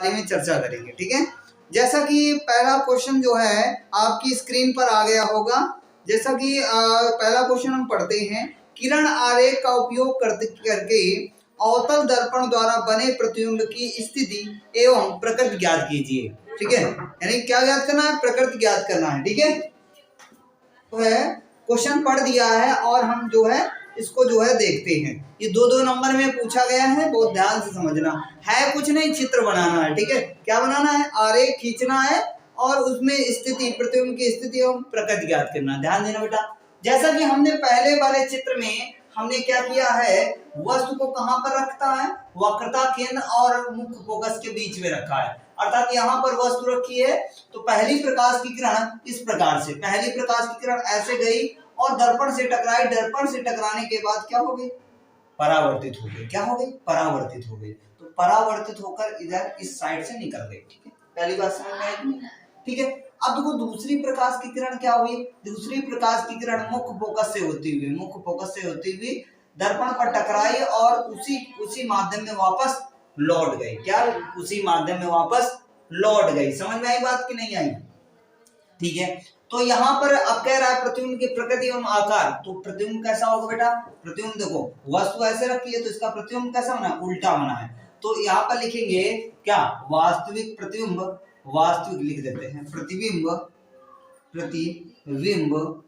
बारे में चर्चा करेंगे। ठीक है, जैसा कि पहला क्वेश्चन जो है आपकी स्क्रीन पर आ गया होगा। जैसा कि पहला क्वेश्चन हम पढ़ते हैं, किरण आरेख का उपयोग करके अवतल दर्पण द्वारा बने प्रतिबिंब की स्थिति एवं प्रकृति ज्ञात कीजिए। ठीक है, यानी क्या ज्ञात करना है? प्रकृति ज्ञात करना है। ठीक है, तो है क्वेश्चन पढ़ दिया है और हम जो है इसको जो है देखते हैं। ये दो दो नंबर में पूछा गया है, बहुत ध्यान से समझना है। कुछ नहीं, चित्र बनाना है। ठीक है, क्या बनाना है? आरेख खींचना है और उसमें स्थिति, प्रतिबिंब की स्थिति एवं प्रकृति ज्ञात करना। ध्यान देना बेटा। जैसा कि हमने पहले वाले चित्र में हमने क्या किया है, वस्तु को कहां पर रखता है? वक्रता केंद्र और मुख्य फोकस के बीच में रखा है। अर्थात यहाँ पर वस्तु रखी है तो पहली प्रकाश की किरण इस प्रकार से, पहली प्रकाश की किरण ऐसे गई और दर्पण से टकराई। दर्पण से टकराने के बाद क्या हो गई? परावर्तित हो गई। क्या हो गई? परावर्तित हो गई। तो परावर्तित होकर इधर इस साइड से निकल गई। ठीक है, पहली बात समझ में आई? ठीक है, अब देखो दूसरी प्रकाश की किरण क्या हुई? दूसरी प्रकाश की किरण मुख्य फोकस से होती हुई, मुख्य फोकस से होती हुई दर्पण पर टकराई और उसी माध्यम में वापस लौट गई। क्या? उसी माध्यम में वापस लौट गई। समझ में आई बात कि नहीं आई? ठीक है, तो यहाँ पर अब कह रहा है प्रतिबिंब की प्रकृति एवं आकार। तो प्रतिबिंब कैसा होगा बेटा? प्रतिबिंब देखो, वस्तु ऐसे रखी है तो इसका प्रतिबिंब कैसा बना? उल्टा बना है। तो यहाँ पर लिखेंगे क्या? वास्तविक प्रतिबिंब, वास्तविक लिख देते हैं, प्रतिबिंब, प्रतिबिंब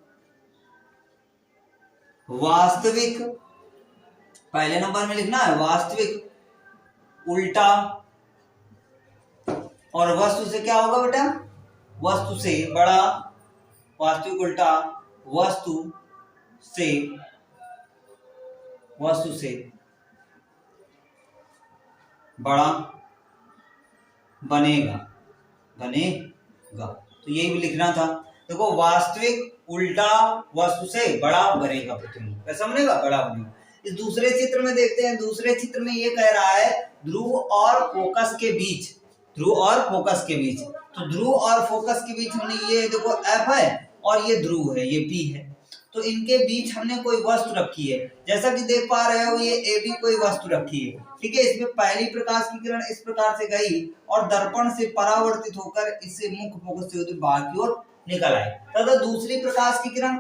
वास्तविक, पहले नंबर में लिखना है वास्तविक उल्टा, और वस्तु से क्या होगा बेटा? वस्तु से बड़ा, वास्तविक उल्टा वस्तु से बड़ा बनेगा। तो यही भी लिखना था। देखो, वास्तविक उल्टा वस्तु से बड़ा बनेगा प्रतिबिंब। कैसा बनेगा? बड़ा बनेगा। इस दूसरे चित्र में देखते हैं। दूसरे चित्र में ये कह रहा है ध्रुव और फोकस के बीच, ध्रुव और फोकस के बीच। तो ध्रुव और फोकस के बीच हमने ये देखो F है और ये ध्रुव है, ये P है। तो इनके बीच हमने कोई वस्तु रखी है। जैसा कि देख पा रहे हो ये AB कोई वस्तु रखी है। ठीक है, इसमें पहली प्रकाश की किरण इस प्रकार से गई और दर्पण से परावर्तित होकर इससे मुख्य फोकस से होकर बाहर की ओर निकल आई। तथा दूसरी प्रकाश की किरण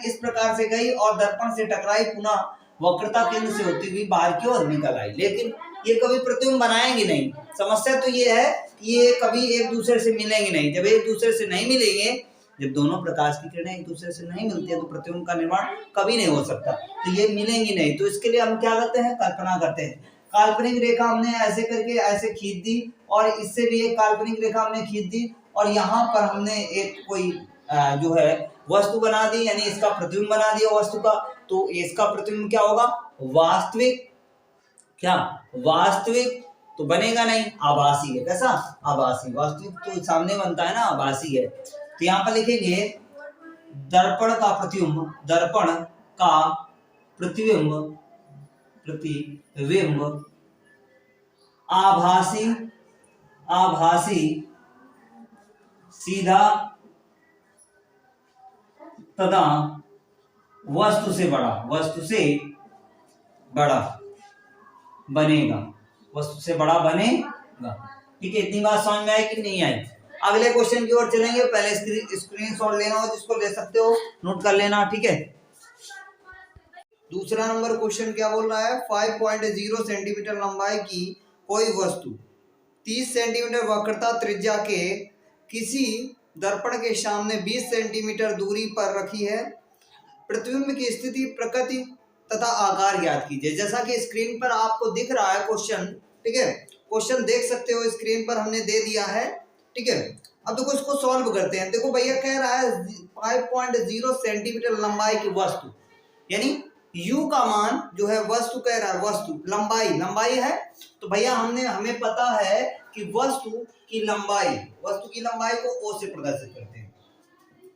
इस प्रकार से गई और दर्पण से टकराई, पुनः वक्रता केंद्र से होती हुई बाहर की ओर निकल आई। लेकिन ये कभी प्रतिबिंब बनाएंगे नहीं। समस्या तो ये है कि ये कभी एक दूसरे से मिलेंगे नहीं। जब एक दूसरे से नहीं मिलेंगे, जब दोनों प्रकाश की किरणें एक दूसरे से नहीं मिलती है तो प्रतिबिंब का निर्माण कभी नहीं हो सकता। तो ये मिलेंगी नहीं। तो इसके लिए हम क्या करते हैं? कल्पना करते हैं। काल्पनिक रेखा हमने ऐसे करके ऐसे खींच दी और इससे भी एक काल्पनिक रेखा हमने खींच दी और यहाँ पर हमने एक कोई जो है वस्तु बना दी, यानी इसका प्रतिबिंब बना दिया वस्तु का। तो इसका प्रतिबिंब क्या होगा? वास्तविक। क्या? वास्तविक तो बनेगा नहीं, आभासी है। कैसा? आभासी। वास्तविक तो सामने बनता है ना, आभासी है। तो यहाँ पर लिखेंगे दर्पण का प्रतिबिंब, दर्पण का प्रतिबिंब, आभासी सीधा तथा वस्तु से बड़ा बनेगा। वस्तु से बड़ा बनेगा। ठीक है, इतनी बात समझ में आई कि नहीं आई? अगले क्वेश्चन की ओर चलेंगे। पहले स्क्रीनशॉट लेना हो जिसको ले सकते हो, नोट कर लेना। ठीक है, दूसरा नंबर क्वेश्चन क्या बोल रहा है? 5.0 सेंटीमीटर लंबाई की कोई वस्तु 30 सेंटीमीटर वक्रता त्रिज्या के किसी दर्पण के सामने 20 सेंटीमीटर दूरी पर रखी है। प्रतिबिंब की स्थिति, प्रकृति तथा आकार ज्ञात कीजिए। जैसा कि स्क्रीन पर आपको दिख रहा है क्वेश्चन। ठीक है, क्वेश्चन देख सकते हो, स्क्रीन पर हमने दे दिया है। ठीक है, अब देखो इसको सॉल्व करते हैं। देखो भैया कह रहा है 5.0 सेंटीमीटर लंबाई की वस्तु, यानी u का मान जो है वस्तु कह रहा है, वस्तु लंबाई है। तो भैया हमें पता है कि वस्तु की लंबाई को O से प्रदर्शित करते हैं।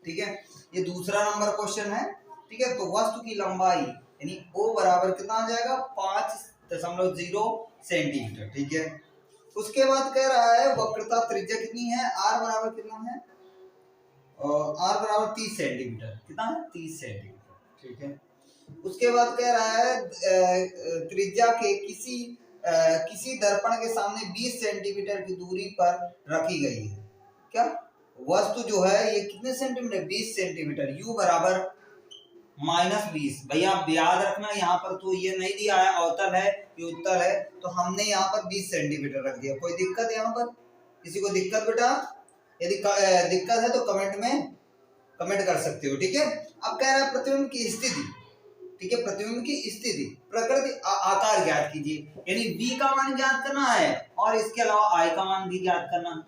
ठीक है, ये दूसरा नंबर क्वेश्चन है। ठीक है, तो वस्तु की लंबाई यानी O बराबर कितना आ जाएगा? 5.0 सेंटीमीटर। ठीक है, उसके बाद कह रहा है वक्रता त्रिज्या कितनी है? R बराबर कितना है? R बराबर 30 सेंटीमीटर। कितना है? 30 सेंटीमीटर। ठीक है, उसके बाद कह रहा है त्रिज्या के किसी किसी दर्पण के सामने 20 सेंटीमीटर की दूरी पर रखी गई है। क्या वस्तु जो है ये कितने सेंटीमीटर, 20 सेंटीमीटर, u बराबर -20। भैया आप याद रखना यहाँ पर तो ये नहीं दिया है अवतल है, ये उत्तल है, तो हमने यहाँ पर 20 सेंटीमीटर रख दिया। कोई दिक्कत है यहाँ पर, किसी को दिक्कत बेटा? यदि दिक्कत है तो कमेंट में कमेंट कर सकते हो, ठीक है। अब कह रहा है प्रतिबिंब की स्थिति, ठीक है, प्रतिबिंब की स्थिति, प्रकृति, आकार ज्ञात कीजिए, यानी v का मान ज्ञात करना है और इसके अलावा i का मान भी ज्ञात करना है,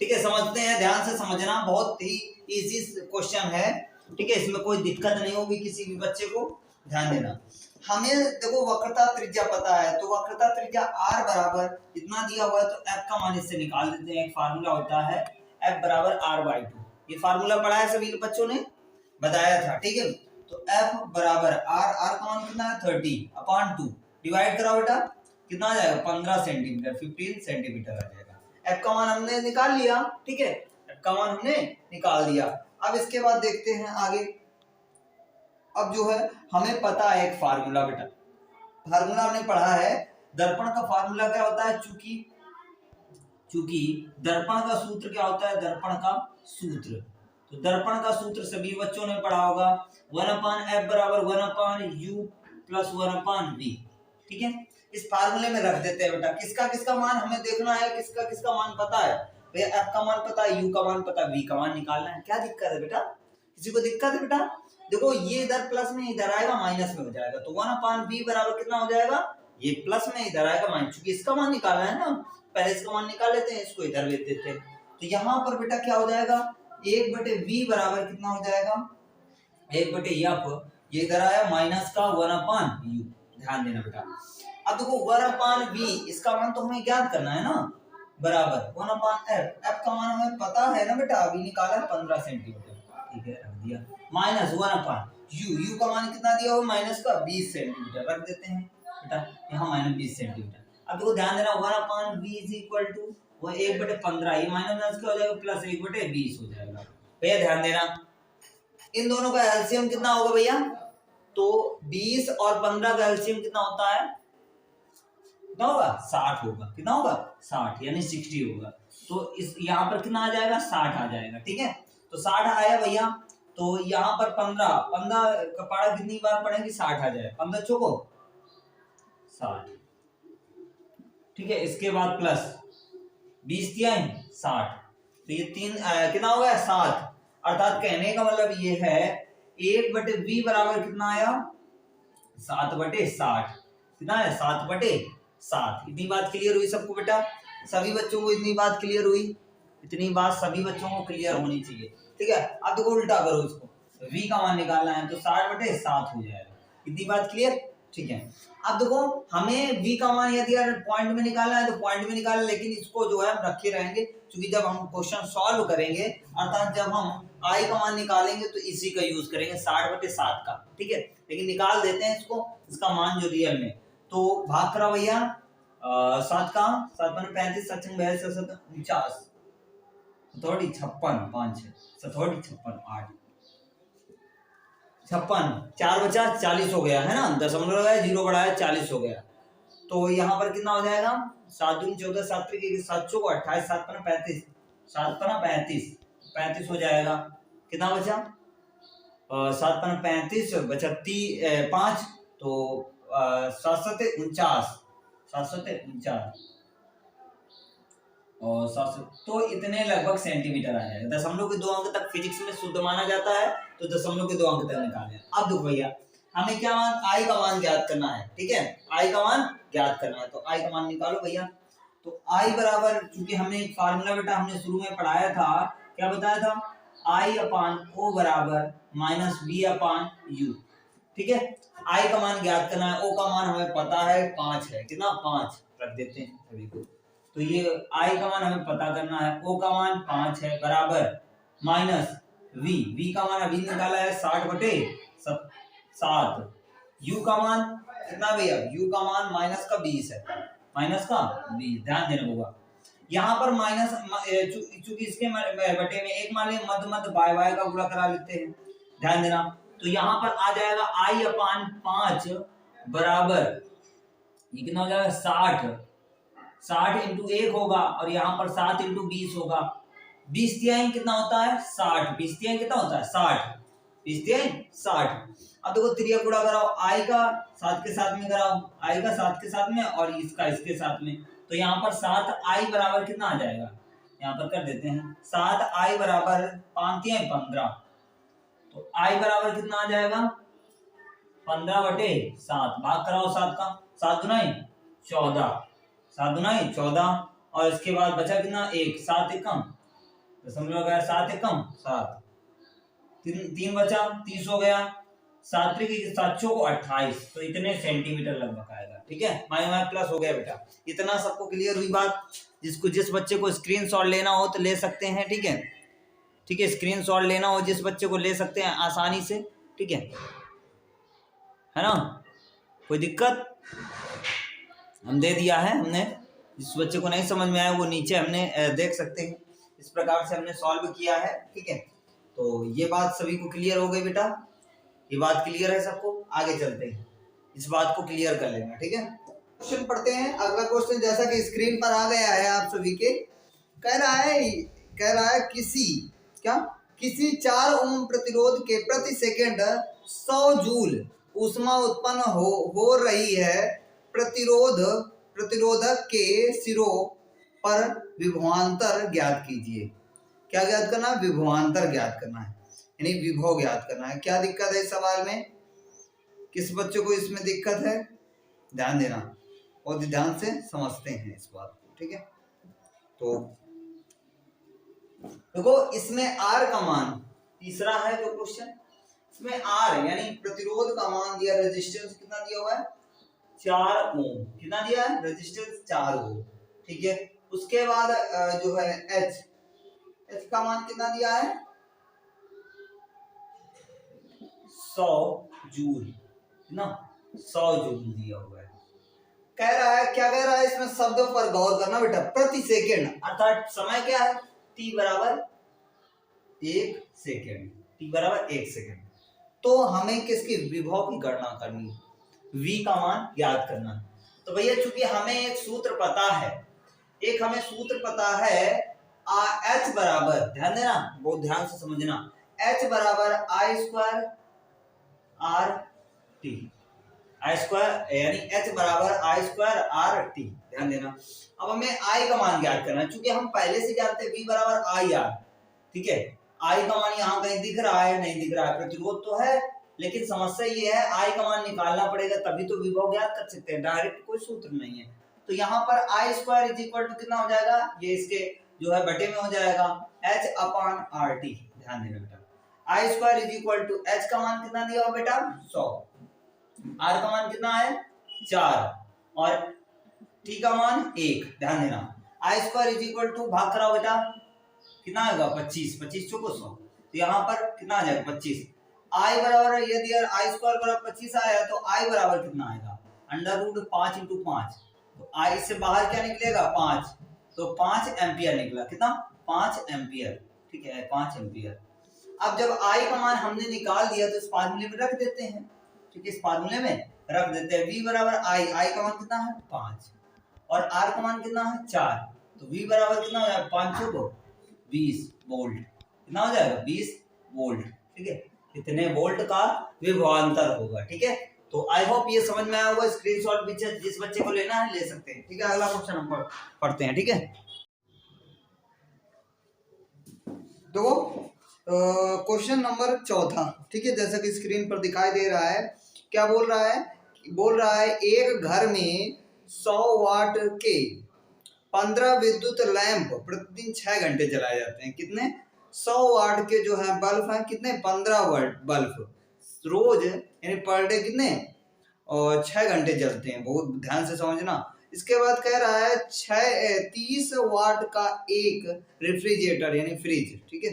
ठीक है। समझते हैं, ध्यान से समझना, बहुत ही इजी क्वेश्चन है, ठीक है, इसमें कोई दिक्कत नहीं होगी किसी भी बच्चे को, ध्यान देना। हमें देखो वक्रता त्रिज्या पता है, तो वक्रता त्रिज्या r बराबर इतना दिया हुआ है, तो f का मान इससे निकाल देते हैं। एक फार्मूला होता है f बराबर r/2, ये फार्मूला पढ़ा है सभी बच्चों ने, बताया था, ठीक है। तो f बराबर r का मान कितना है 30/2, डिवाइड कराओ बेटा, कितना आ जाएगा 15 सेंटीमीटर, 15 सेंटीमीटर आ जाएगा। f का मान हमने निकाल लिया, ठीक है, f का मान हमने निकाल दिया। अब इसके बाद देखते हैं आगे। अब जो है हमें पता है एक फार्मूला बेटा, फार्मूला हमने पढ़ा है, दर्पण का फार्मूला क्या होता है, चूंकि दर्पण का सूत्र क्या होता है, दर्पण का सूत्र, तो दर्पण का सूत्र सभी बच्चों ने पढ़ा होगा, 1/f बराबर 1/u प्लस 1/v, ठीक है। इस फार्मूले में रख देते हैं बेटा, किसका किसका मान हमें देखना है, किसका किसका मान पता है भैया, f का मान पता है, u का मान पता है, v का मान निकालना है। क्या दिक्कत है बेटा, किसी को दिक्कत है बेटा? देखो ये इधर प्लस में इधर आएगा माइनस में हो जाएगा, तो 1/v बराबर कितना हो जाएगा, ये प्लस में इधर आएगा माइनस, क्योंकि इसका मान निकालना है ना, पहले इसका मान निकाल लेते हैं, इसको इधर भेज देते हैं। तो यहाँ पर बेटा क्या हो जाएगा, 1/v बराबर कितना हो जाएगा, 1/f, ये इधर आया माइनस का 1/u, ध्यान देना बेटा। अब देखो 1/v इसका मान तो हमें ज्ञात करना है ना, बराबर 1/f, f का मान हमें पता है ना बेटा, अभी निकाला है 15 सेंटीमीटर, ठीक है, रख दिया, माइनस 1/u, u का मान कितना दिया हुआ माइनस का 20 सेंटीमीटर, रख देते हैं बेटा, यहाँ माइनस 20 सेंटीमीटर। अब देखो ध्यान देना, 1/v इज इक्वल टू वो 1/15, ये माइनस क्या हो जाएगा, प्लस 1/20 हो जाएगा। भैया ध्यान देना, इन दोनों का एलसीएम कितना होगा भैया, तो 20 और 15 का एलसीएम कितना होता है, कितना होगा 60 होगा, कितना होगा 60, यानी 60 होगा, तो इस यहाँ पर कितना आ जाएगा 60 आ जाएगा, ठीक है। तो 60 आया भैया, तो यहाँ पर 15 का पारा कितनी बार पढ़ेंगे, 60 आ जाएगा, 15 चौको 60, ठीक है। इसके बाद प्लस 20 दिया 60, तो ये 3 कितना हो गया 7, अर्थात कहने का मतलब ये है 1/v बराबर कितना आया 7/60, कितना है 7/7। इतनी बात क्लियर हुई सबको बेटा, सभी बच्चों को इतनी बात क्लियर हुई, इतनी बात सभी बच्चों को क्लियर होनी चाहिए, ठीक है। अब देखो उल्टा करो इसको, v का मान निकालना है तो 60/7 हो जाएगा, इतनी बात क्लियर, ठीक है। अब देखो हमें v का मान यदि पॉइंट में निकालना है तो पॉइंट में निकालना, लेकिन इसको जो है हम रखे रहेंगे, क्योंकि जब हम क्वेश्चन सॉल्व करेंगे, अर्थात जब हम i का मान निकालेंगे तो इसी का यूज करेंगे 60/7 का, ठीक है। लेकिन निकाल देते हैं इसको, इसका मान जो रियल में, तो भाग करा भैया 7 का 7×35, 7×49, 56, 5 56, 8 56, 4 बचा 40 हो गया है ना, दशमलव लगाया 0 बढ़ाया 40 हो गया, तो यहाँ पर कितना हो जाएगा 7 दूनी 14, 7 3 7 चौको 28, 7×35, 7×35 35 हो जाएगा, कितना बचा 7×35 बचा 5, तो 7×7 49 और 700, तो इतने लगभग सेंटीमीटर आ जाएगा। दशमलव के 2 अंक तक फिजिक्स में शुद्ध माना जाता है, तो दशमलव के 2 अंक तक निकालें। अब देखो भैया हमें क्या मान, आई का मान ज्ञात करना है, ठीक है, आई का मान ज्ञात करना है, तो आई का मान निकालो भैया। तो आई बराबर, क्योंकि हमने एक फार्मूला बेटा हमने शुरू में पढ़ाया था, क्या बताया था, I/O बराबर -V/U, ठीक है। आई का मान ज्ञात करना है, ओ का मान हमें पता है 5 है, कितना 5, रख देते हैं सभी को। तो ये I का मान हमें पता करना है, O का मान 5 है, बराबर -V का मान अभी निकाला है 60/7, U का मान कितना भैया, U का मान -20 है, -20, ध्यान देना होगा। यहाँ पर माइनस, चूंकि इसके बटे में एक मान लें, मध्य बाय का गुणा करा लेते हैं, ध्यान देना। तो यहाँ पर आ जाएगा I/5 बराबर ये कितना हो जाएगा 60, 60 इंटू 1 होगा और यहाँ पर 7 इंटू 20 होगा। 20 तिहाई कितना होता है 60, 20 तिहाई कितना होता है 60, 20 तिहाई 60। अब देखो त्रिया गुणा कराओ, आई का 7 के साथ में कराओ, आई का 7 के साथ में और इसका इसके साथ में, तो यहाँ पर 7 आई बराबर कितना आ जाएगा, यहाँ पर कर देते हैं 7 आई बराबर 5 तिहाई 15, तो आई बराबर कितना आ जाएगा 15/7, भाग कराओ 7 का, 7 दुनाई 14, 7 दुनाई 14 और इसके बाद बचा कितना 1, 7 एकम दशमलव गया, 7 एकम 7, 3 बचा 30 हो गया, 7 की 7 को 28, तो इतने सेंटीमीटर लगभग आएगा। ठीक है, माइ प्लस हो गया बेटा। इतना सबको क्लियर हुई बात? जिस बच्चे को स्क्रीनशॉट लेना हो तो ले सकते हैं। ठीक है, ठीक है, स्क्रीनशॉट लेना हो जिस बच्चे को ले सकते हैं आसानी से। ठीक है ना, कोई दिक्कत? हम दे दिया है हमने, जिस बच्चे को नहीं समझ में आया वो नीचे हमने देख सकते हैं, इस प्रकार से हमने सॉल्व किया है। ठीक है, तो ये बात सभी को क्लियर हो गई बेटा? ये बात क्लियर है सबको? आगे चलते हैं, इस बात को क्लियर कर लेना। ठीक है, क्वेश्चन पढ़ते हैं। अगला क्वेश्चन जैसा कि स्क्रीन पर आ गया है आप सभी के, कह रहा है किसी 4 ओम प्रतिरोध के प्रति सेकंड 100 जूल ऊष्मा उत्पन्न हो रही है। प्रतिरोधक के सिरों पर विभवांतर ज्ञात कीजिए। क्या ज्ञात करना है? विभवांतर ज्ञात करना है, यानी विभव ज्ञात करना है। क्या दिक्कत है इस सवाल में? किस बच्चों को इसमें दिक्कत है? ध्यान देना और ध्यान से समझते हैं इस बात को। ठीक है, तो देखो इसमें R का मान तीसरा है जो क्वेश्चन, इसमें R यानी प्रतिरोध का मान दिया, रेजिस्टेंस कितना दिया हुआ है 4 ओम, कितना दिया है रेजिस्टेंस 4 ओम। ठीक है, उसके बाद जो है H का मान कितना दिया है 100 जूल ना, 100 जूल दिया हुआ है। कह रहा है, क्या कह रहा है इसमें शब्दों पर गौर करना बेटा। प्रति सेकंड अर्थात समय क्या है t बराबर 1 सेकंड, t बराबर 1 सेकंड। तो हमें किसकी विभव की गणना करनी है, v का मान ज्ञात करना है। तो भैया चूंकि हमें एक सूत्र पता है, h बराबर, ध्यान देना बहुत ध्यान से समझना, h बराबर आई स्क्वायर आर टी, आई स्क्वायर यानी h बराबर आई स्क्वायर आर टी, ध्यान देना। अब हमें I का मान ज्ञात करना है, चूंकि हम पहले से जानते हैं V बराबर आई आर। ठीक है, I का मान यहाँ कहीं दिख रहा है? नहीं दिख रहा है, प्रतिरोध तो है, लेकिन समस्या ये है I का मान निकालना पड़ेगा तभी तो विभव ज्ञात कर सकते हैं, डायरेक्ट कोई सूत्र नहीं है। तो यहाँ पर आई स्क्वायर इज इक्वल टू कितना हो जाएगा, ये इसके जो है बटे में हो जाएगा h अपॉन आर टी। ध्यान देना बेटा, I square is equal to h का मान कितना दिया हो बेटा 100, R का मान कितना है 4 और T का मान 1। ध्यान देना, आई स्क्वायर इज इक्वल टू भाग कराओ बेटा, कितना आएगा 25, 25 चौको 100, तो यहाँ पर कितना आ जाएगा 25। आई बराबर यदि आई स्क्वायर बराबर 25 आया तो आई बराबर कितना आएगा अंडर रूट 5 इंटू 5, तो आई से बाहर क्या निकलेगा 5, तो 5 एम्पियर निकला, कितना 5 एम्पियर। ठीक है, 5 एम्पियर। अब जब आई का मान हमने निकाल दिया तो इस फार्मूले में रख देते हैं। ठीक है, इस फार्मूले में रख देते हैं, v बराबर आई, आई का मान कितना है 5 और r का मान कितना है 4, तो v बराबर कितना हो जाएगा 5 को 20 वोल्ट, कितना हो जाएगा 20 वोल्ट। ठीक है, इतने वोल्ट का विभवांतर होगा। ठीक है, तो आई होप ये समझ में आया होगा। स्क्रीनशॉट जिस बच्चे को लेना है ले सकते हैं। ठीक है, अगला क्वेश्चन हम पढ़ते हैं। ठीक है, देखो क्वेश्चन नंबर 4। ठीक है, जैसा कि स्क्रीन पर दिखाई दे रहा है, क्या बोल रहा है एक घर में 100 वाट के 15 विद्युत लैंप प्रतिदिन 6 घंटे जलाए जाते हैं। कितने? 100 वाट के जो है बल्ब हैं, कितने 15 वाट बल्ब रोज यानी पर डे कितने और 6 घंटे जलते हैं। बहुत ध्यान से समझना। इसके बाद कह रहा है 30 वाट का एक रेफ्रिजरेटर यानी फ्रिज, ठीक है,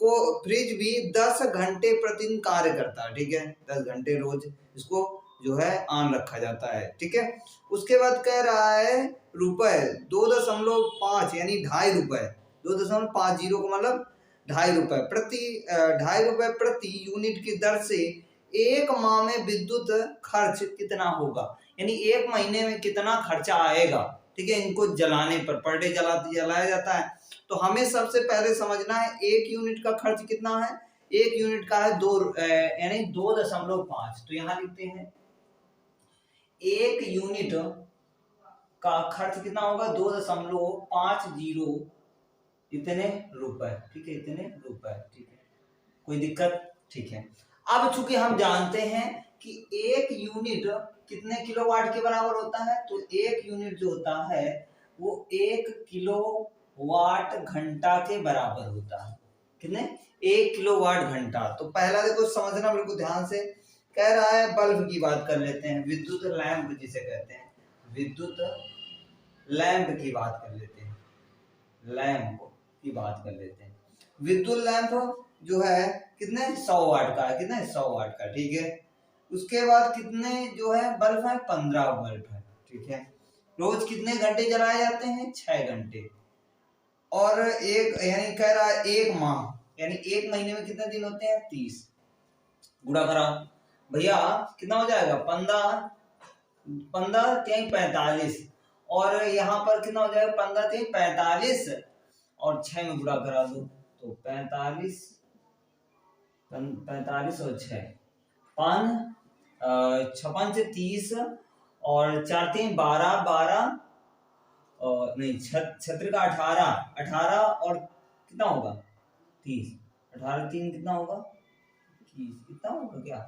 को फ्रिज भी 10 घंटे प्रतिदिन कार्य करता है। ठीक है, 10 घंटे रोज इसको जो है ऑन रखा जाता है। ठीक है, उसके बाद कह रहा है रुपए 2.5 यानी 2.5 रुपए, 2.50 का मतलब 2.5 रुपए प्रति 2.5 रुपए प्रति यूनिट की दर से एक माह में विद्युत खर्च कितना होगा। यानी एक महीने में कितना खर्चा आएगा, ठीक है, इनको जलाने पर डे जलाया जाता है। तो हमें सबसे पहले समझना है एक यूनिट का खर्च कितना है। एक यूनिट का है 2 यानी 2.5। तो यहाँ लिखते हैं एक यूनिट का खर्च कितना होगा 2.50 इतने रुपए, ठीक है, इतने रुपए, ठीक है, कोई दिक्कत, ठीक है। अब चूंकि हम जानते हैं कि एक यूनिट कितने किलोवाट के बराबर होता है, तो एक यूनिट जो होता है वो 1 किलोवाट घंटा के बराबर होता है। कितने? 1 किलोवाट घंटा। तो पहला देखो समझना बिल्कुल ध्यान से, कह रहा है बल्ब की बात कर लेते हैं, विद्युत लैंप जिसे कहते हैं, विद्युत लैंप की बात कर लेते हैं, लैंप की बात कर लेते हैं। विद्युत लैंप जो है कितने 100 वाट का है, कितने 100 वाट का, ठीक है। उसके बाद कितने जो है बल्ब है 15 बल्ब है, ठीक है। रोज कितने घंटे जलाए जाते हैं 6 घंटे। और एक यानी कह रहा है एक माह यानी एक महीने में कितने दिन होते हैं 30। गुणा करा भैया कितना हो जाएगा 15 3 45 और यहाँ पर कितना हो जाएगा 15 3 45 और 6 में गुणा करा दो तो 45 और 6 56 से 30 और 4 3 12 और नहीं 36 का 18 और कितना होगा 30 18 3 कितना होगा 30 कितना होगा क्या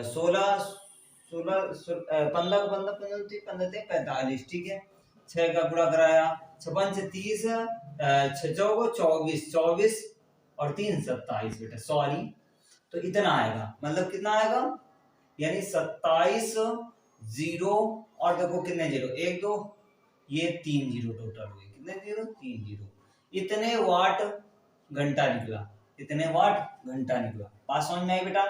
16 15 45, ठीक है। 6 का गुणा कराया 56 से 30 6 को 24 और 3 27 बेटा सॉरी, तो इतना आएगा, मतलब कितना आएगा यानी 27 जीरो और देखो कितने जीरो 1 2 ये 3 जीरो टोटल हुए, कितने जीरो 3 जीरो, इतने वाट घंटा निकला, इतने वाट घंटा निकला। बात समझ में आई बेटा,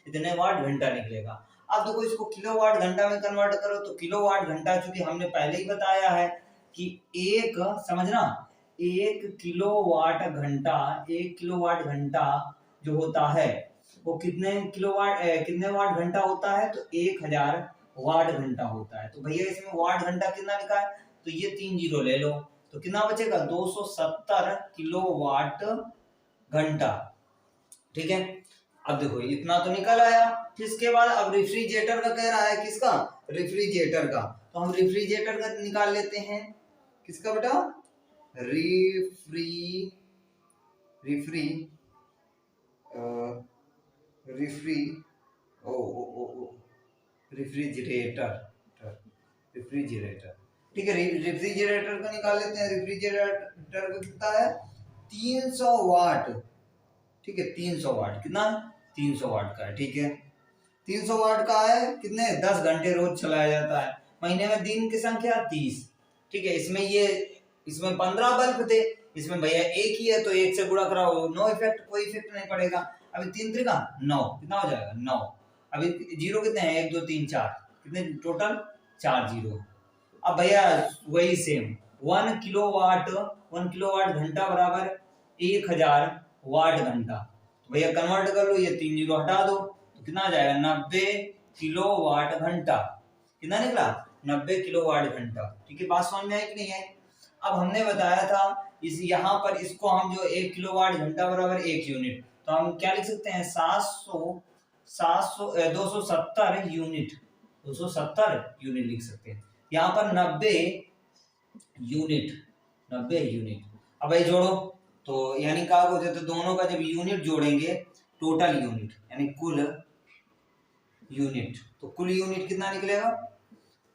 इतने वाट घंटा निकलेगा। अब देखो इसको किलोवाट घंटा में कन्वर्ट करो तो किलोवाट घंटा चूंकि हमने पहले ही बताया है कि एक समझना 1 किलोवाट घंटा जो होता है वो कितने वाट घंटा होता है, तो 1000 वाट घंटा होता है। तो भैया इसमें वाट घंटा कितना लिखा है, तो ये 3 जीरो ले लो तो कितना बचेगा 270 किलोवाट घंटा, ठीक है। अब देखो इतना तो निकल आया। इसके बाद अब रेफ्रिजरेटर का कह रहा है, किसका रेफ्रिजरेटर का, तो हम रेफ्रिजरेटर का निकाल लेते हैं, किसका बेटा रेफ्रिजरेटर, ठीक है। रेफ्रिजरेटर को निकाल लेते हैं। रेफ्रिजरेटर का कितना है 300 वाट, ठीक है 300 वाट, कितना 300 वाट का है, ठीक है। 300 वाट का है, कितने 10 घंटे रोज चलाया जाता है, महीने में दिन की संख्या 30, ठीक है। इसमें 15 बल्ब थे, इसमें भैया एक ही है तो एक से गुणा कराओ, नो इफेक्ट, कोई इफेक्ट नहीं पड़ेगा। अभी 3 3 का 9 कितना हो जाएगा 9। अभी जीरो कितने हैं 1 2 3 4, कितने टोटल 4 जीरो। अब भैया वही सेम 1 किलोवाट घंटा बराबर 1000 वाट घंटा, तो भैया कन्वर्ट कर लो, ये 3 जीरो हटा दो तो कितना आ जाएगा 90 किलोवाट घंटा, कितना निकला 90 किलोवाट घंटा, ठीक है। बात समझ में आई कि नहीं है। अब हमने बताया था इस यहाँ पर इसको हम जो 1 किलोवाट घंटा बराबर 1 यूनिट, तो हम क्या लिख सकते हैं 270 यूनिट लिख सकते हैं। यहाँ पर 90 यूनिट। अब भाई जोड़ो तो यानी क्या हो जाता है, दोनों का जब यूनिट जोड़ेंगे टोटल यूनिट यानी कुल यूनिट, तो कुल यूनिट कितना निकलेगा,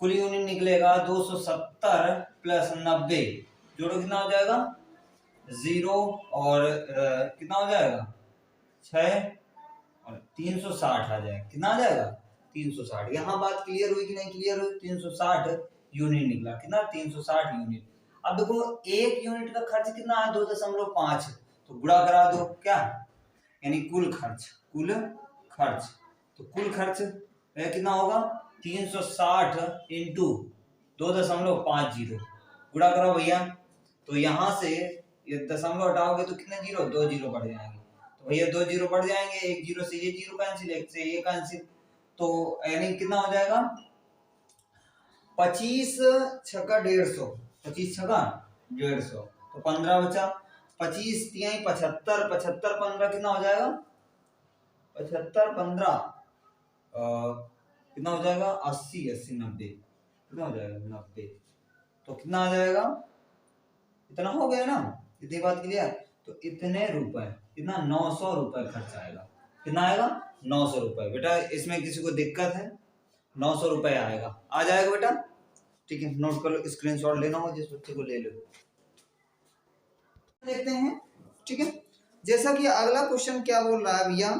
कुल यूनिट निकलेगा 270 प्लस 90, जोड़ो कितना हो जाएगा 0 और कितना हो जाएगा 6 और 360 आ जाएगा, कितना आ जाएगा 360। यहाँ बात क्लियर हुई कि नहीं क्लियर हुई, 360 यूनिट निकला, कितना 360 यूनिट। अब देखो एक यूनिट का खर्च कितना है 2.5, तो गुणा करा दो क्या यानी कुल खर्च, तो कुल खर्च कितना होगा 360 इंटू 2.50, गुणा करो भैया, तो यहाँ से ये दशमलव हटाओगे तो कितने जीरो 2 जीरो बढ़ जाएंगे, तो भैया 2 जीरो बढ़ जाएंगे, 1 जीरो से ये जीरो कैंसिल, 1 से ये कैंसिल, तो यानी कितना हो जाएगा 25 छक्का 150, 25 छक्का 150, तो 15 बचा, 25 तिहाई 75, 75 15 कितना हो जाएगा 75 15 कितना हो जाएगा 80, 80 90 कितना हो जाएगा 90, तो कितना आ जाएगा इतना हो गया ना, इतनी बात क्लियर। तो इतने रुपए, कितना 900 रुपए खर्च आएगा, कितना आएगा 900 रुपए। बेटा इसमें किसी को दिक्कत है, 900 रुपए आएगा, आ जाएगा बेटा, ठीक है, नोट कर लो, स्क्रीनशॉट लेना हो जिस बच्चे को ले लो। देखते हैं, ठीक है, जैसा कि अगला क्वेश्चन क्या बोल रहा है भैया,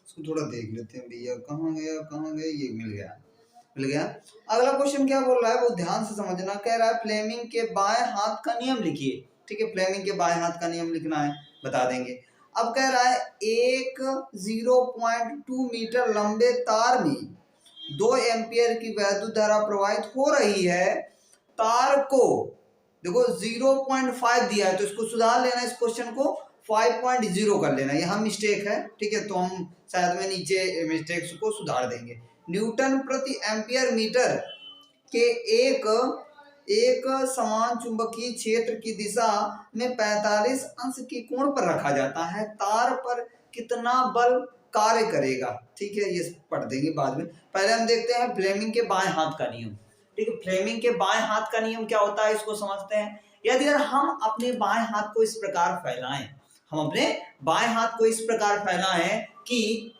इसको थोड़ा देख लेते हैं भैया, कहाँ गया, ये मिल गया। अगला क्वेश्चन क्या बोल रहा है वो ध्यान से समझना। कह रहा है फ्लेमिंग के बाएं हाथ का नियम लिखिए, ठीक है, फ्लेमिंग के बाएं हाथ का नियम लिखना है, बता देंगे। अब कह रहा है एक 0.2 मीटर लंबे तार में 2 एम्पियर की वैद्युत धारा प्रवाहित हो रही है। तार को देखो 0.5 दिया है, तो इसको सुधार लेना, इस क्वेश्चन को 5.0 कर लेना, यहाँ मिस्टेक है, ठीक है, तो हम शायद में नीचे मिस्टेक्स को सुधार देंगे। न्यूटन प्रति एम्पियर मीटर के एक समान चुंबकीय क्षेत्र की दिशा में 45 अंश के कोण पर रखा जाता है। तार पर कितना बल कार्य करेगा, ठीक है, ये पढ़ देंगे बाद में। पहले हम देखते हैं फ्लेमिंग के बाएं हाथ का नियम, ठीक है। फ्लेमिंग के बाएं हाथ का नियम क्या होता है इसको समझते हैं। यदि अगर हम अपने बाएं हाथ को इस प्रकार फैलाएं, हम अपने बाएं हाथ को इस प्रकार फैलाएं कि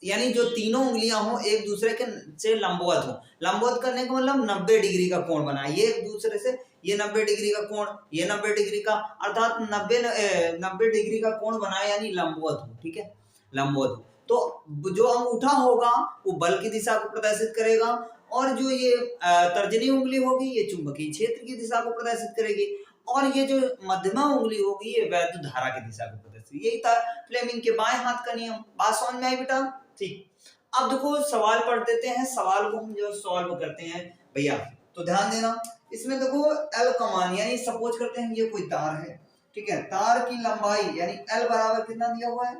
यानी जो तीनों उंगलियां हो एक दूसरे के से लंबवत हो, लंबवत करने का मतलब 90 डिग्री का कोण बनाए, ये एक दूसरे से, ये 90 डिग्री का कोण, ये 90 डिग्री का, अर्थात 90 डिग्री का कोण बनाए, यानी लंबवत हो, ठीक है, लंबवत हो। तो जो अंगूठा होगा वो बल की दिशा को प्रदर्शित करेगा, और जो ये तर्जनी उंगली होगी ये चुंबकीय क्षेत्र की दिशा को प्रदर्शित करेगी, और ये जो मध्यमा उंगली होगी ये वैद्युत धारा की दिशा को प्रदर्शित। यही था फ्लेमिंग के बाएं हाथ का नियम। बात समझ में आई बेटा, ठीक। अब देखो सवाल पढ़ देते हैं, सवाल को हम जो सॉल्व करते हैं भैया, तो ध्यान देना, इसमें देखो एल कमान, यानी सपोज करते हैं ये कोई तार है, ठीक है, तार की लंबाई यानी एल बराबर कितना दिया हुआ है,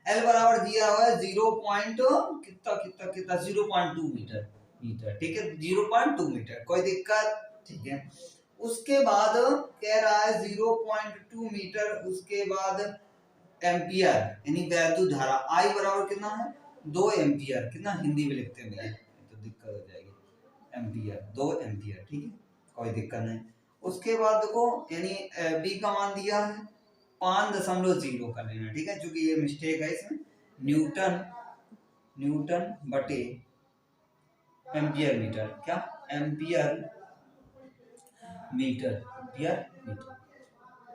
एल बराबर दिया हुआ है 0.2 मीटर, ठीक है, 0.2 मीटर, कोई दिक्कत, ठीक है। उसके बाद कह रहा है 0.2 मीटर, उसके बाद एम्पियर यानी वैद्युत धारा, आई बराबर कितना है 2 एम्पियर, कितना हिंदी में लिखते हैं तो दिक्कत हो जाएगी, एम्पियर 2 एम्पियर, ठीक है, कोई दिक्कत नहीं। उसके बाद देखो यानी बी का मान दिया है 5.0 कर लेना, ठीक है, क्योंकि ये मिस्टेक है इसमें, न्यूटन बटे एम्पियर मीटर, क्या एम्पियर मीटर,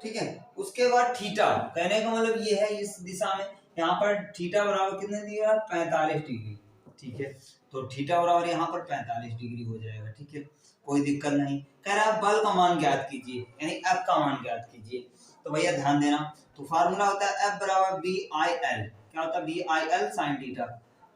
ठीक है। उसके बाद थीटा, कहने का मतलब ये है इस दिशा में, यहाँ पर थीटा बराबर कितने दिया 45 डिग्री, ठीक है, तो थीटा बराबर यहाँ पर 45 डिग्री हो जाएगा, ठीक है, कोई दिक्कत नहीं। कह रहा है बल का मान ज्ञात कीजिए, यानी एफ का मान ज्ञात कीजिए, तो भैया ध्यान देना, तो फार्मूला होता है एफ बराबर बी आई एल, क्या होता है B I L sine theta,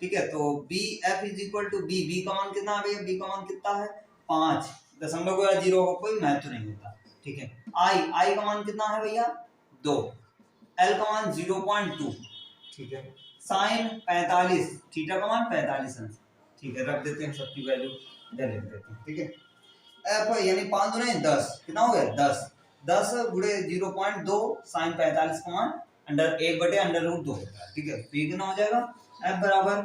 ठीक है, तो B F is equal to B, B का मान कितना है भैया, बी का मान कितना है 5.0 का कोई महत्व नहीं होता, ठीक है। आई का मान कितना है भैया 2, एल का मान 0.2, ठीक है, साइन 45, थीटा का मान 45 अंश, ठीक है, रख देते हैं सबकी वैल्यू इधर लिख देते हैं, ठीक है। एफ यानी 5 दूनी 10, कितना हो गया 10 गुणे 0.2 साइन 45 का मान अंडर 1/√2 होता है, ठीक है, तो ये कितना हो जाएगा एफ बराबर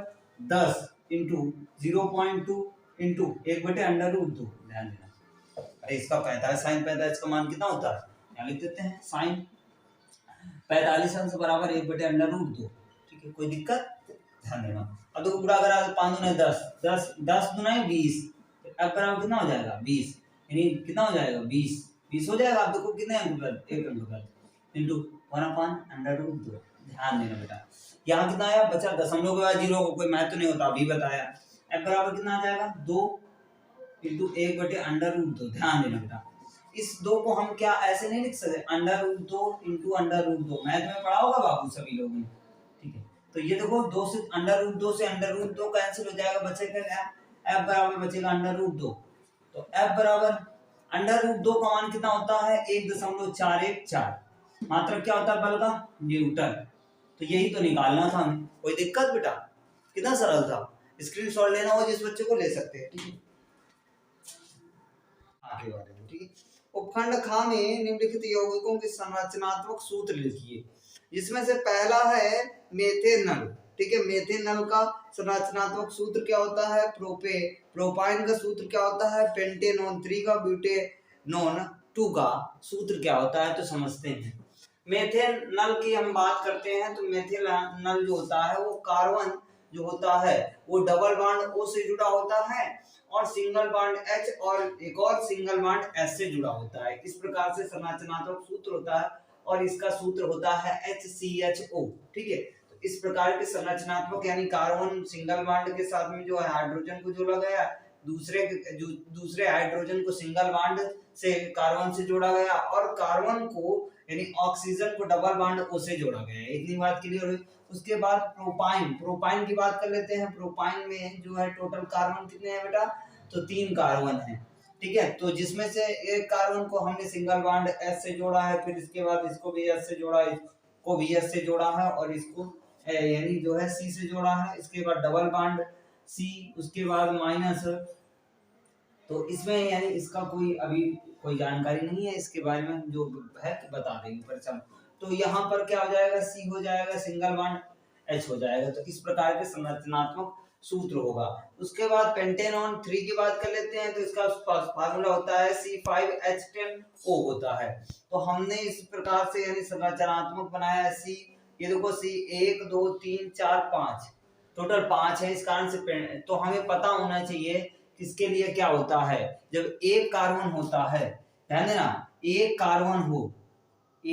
10 इंटू 0.2 इंटू 1/√2, ध्यान देना, अरे इसका 45 साइन 45 का मान कितना होता है, यहाँ लिख देते हैं साइन 45 अंश बराबर 1/√2, ठीक है, कोई दिक्कत, ध्यान देना। अब देखो पूरा अगर 5 दूनी 10 दूनी 20, अब बराबर कितना हो जाएगा 20, यानी कितना हो जाएगा 20 हो जाएगा। आप देखो कितने अंक पर, एक अंक पर, इंटू 1/√2, ध्यान देना बेटा, यहाँ कितना आया बचा, दशमलव के बाद 0 को कोई महत्व नहीं होता, अभी बताया। एफ बराबर कितना आ जाएगा 2 इंटू 1/√2, ध्यान देना बेटा, इस 2 को हम क्या ऐसे नहीं लिख सकते, √2 इंटू √2, मैथ में पढ़ा होगा बाबू सभी लोगों ने, ठीक है, तो ये देखो 2 से √2 कैंसिल हो जाएगा, बचेगा एफ बराबर बचेगा √2, तो एफ बराबर √2 का मान कितना होता है 1.414, मात्रक क्या होता है बल का न्यूटन, तो यही तो निकालना था हमें, कोई दिक्कत बेटा, कितना सरल था। स्क्रीनशॉट लेना हो जिस बच्चे को ले सकते हैं, ठीक है। आगे बारे में, ठीक है। उपखंड खा में निम्नलिखित यौगिकों के संरचनात्मक सूत्र लिखिए, जिसमें से पहला है मेथेनल, ठीक है। मेथेनल का संरचनात्मक सूत्र क्या होता है, प्रोपाइन का सूत्र क्या होता है, पेंटेनॉन 3 का, ब्यूटेनॉन 2 का सूत्र क्या होता है, तो समझते हैं। मेथेनल की हम बात करते हैं तो मेथेनल जो होता है वो कार्बन जो होता है वो डबल बॉन्ड O से जुड़ा होता है और सिंगल बॉन्ड H और एक और सिंगल बॉन्ड S से जुड़ा होता है। इस प्रकार से संरचनात्मक सूत्र होता है और इसका सूत्र होता है HCHO, ठीक है। तो इस प्रकार के संरचनात्मक यानी कार्बन सिंगल बॉन्ड के साथ में जो है हाइड्रोजन को जोड़ा गया, दूसरे हाइड्रोजन को सिंगल बॉन्ड से कार्बन से जोड़ा गया और कार्बन को यानी ऑक्सीजन को डबल बॉन्ड O से जोड़ा गया है। इतनी बात क्लियर हुई। उसके बाद प्रोपाइन की बात कर लेते हैं। प्रोपाइन में जो है टोटल कार्बन कितने हैं बेटा, तो 3 कार्बन हैं, ठीक है। तो जिसमें से एक कार्बन को हमने सिंगल बॉन्ड S से जोड़ा है, फिर इसके बाद इसको भी S से जोड़ा है, इसको भी S से जोड़ा है और इसको यानी जो है C से जोड़ा है। इसके बाद डबल बॉन्ड C, उसके बाद माइनस, तो इसमें यानी इसका कोई जानकारी नहीं है, इसके बारे में जो है बता देंगे परीक्षा। तो यहाँ पर क्या हो जाएगा, C हो जाएगा, सिंगल बॉन्ड H हो जाएगा। तो इस प्रकार के संरचनात्मक सूत्र होगा। उसके बाद पेंटेनॉन 3 की बात कर लेते हैं तो इसका फार्मूला होता है C5H10O होता है। तो हमने इस प्रकार से यानी संरचनात्मक बनाया है C, ये देखो C 1 2 3 4 5 टोटल 5 है। इस कारण से तो हमें पता होना चाहिए इसके लिए क्या होता है, जब एक कार्बन होता है, ध्यान देना, एक कार्बन हो तो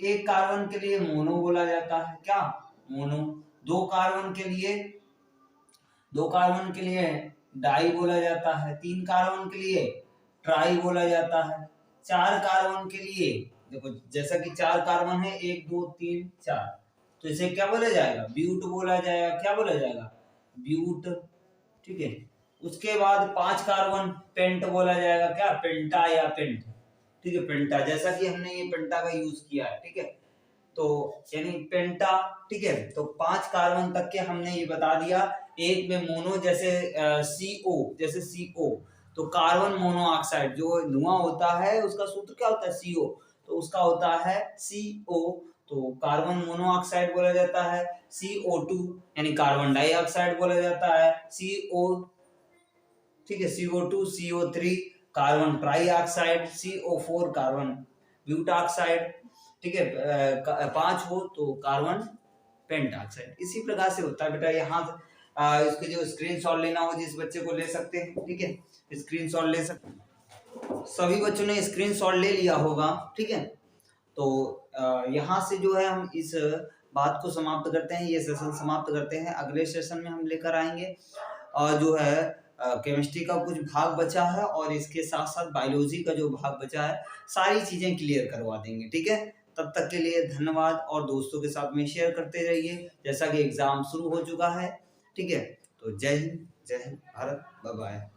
एक कार्बन के लिए मोनो बोला जाता है, क्या मोनो। दो कार्बन के लिए डाई बोला जाता है, 3 कार्बन के लिए ट्राई बोला जाता है, 4 कार्बन के लिए देखो जैसा कि 4 कार्बन है 1 2 3 4, तो इसे क्या बोला जाएगा, ब्यूट बोला जाएगा। क्या बोला जाएगा, ब्यूट, ठीक है। उसके बाद 5 कार्बन पेंट बोला जाएगा, क्या पेंटा या पेंट, ठीक है, पेंटा, जैसा कि हमने ये पेंटा का यूज किया है, ठीक है। तो यानी पेंटा, ठीक है। तो 5 कार्बन तक के हमने ये बता दिया। एक में मोनो जैसे CO, तो कार्बन मोनोऑक्साइड जो धुआं होता है उसका सूत्र क्या होता है, CO, तो उसका होता है CO, तो कार्बन मोनोऑक्साइड बोला जाता है। CO2 यानी कार्बन डाइऑक्साइड बोला जाता है। CO, ठीक है, CO2, CO3 carbon trioxide, CO4 carbon ब्यूटाऑक्साइड, ठीक है। 5 हो तो कार्बन पेंटाऑक्साइड। इसी प्रकार से होता है बेटा। यहाँ इसके जो स्क्रीनशॉट लेना हो जिस बच्चे को ले सकते हैं, ठीक है, स्क्रीनशॉट ले सकते हैं। सभी बच्चों ने स्क्रीनशॉट ले लिया होगा, ठीक है। तो यहाँ से जो है हम इस बात को समाप्त करते हैं, ये सेशन समाप्त करते हैं। अगले सेशन में हम लेकर आएंगे और जो है केमिस्ट्री का कुछ भाग बचा है और इसके साथ साथ बायोलॉजी का जो भाग बचा है सारी चीजें क्लियर करवा देंगे, ठीक है। तब तक के लिए धन्यवाद और दोस्तों के साथ में शेयर करते रहिए जैसा कि एग्जाम शुरू हो चुका है, ठीक है। तो जय हिंद, जय हिंद भारत, बाय बाय।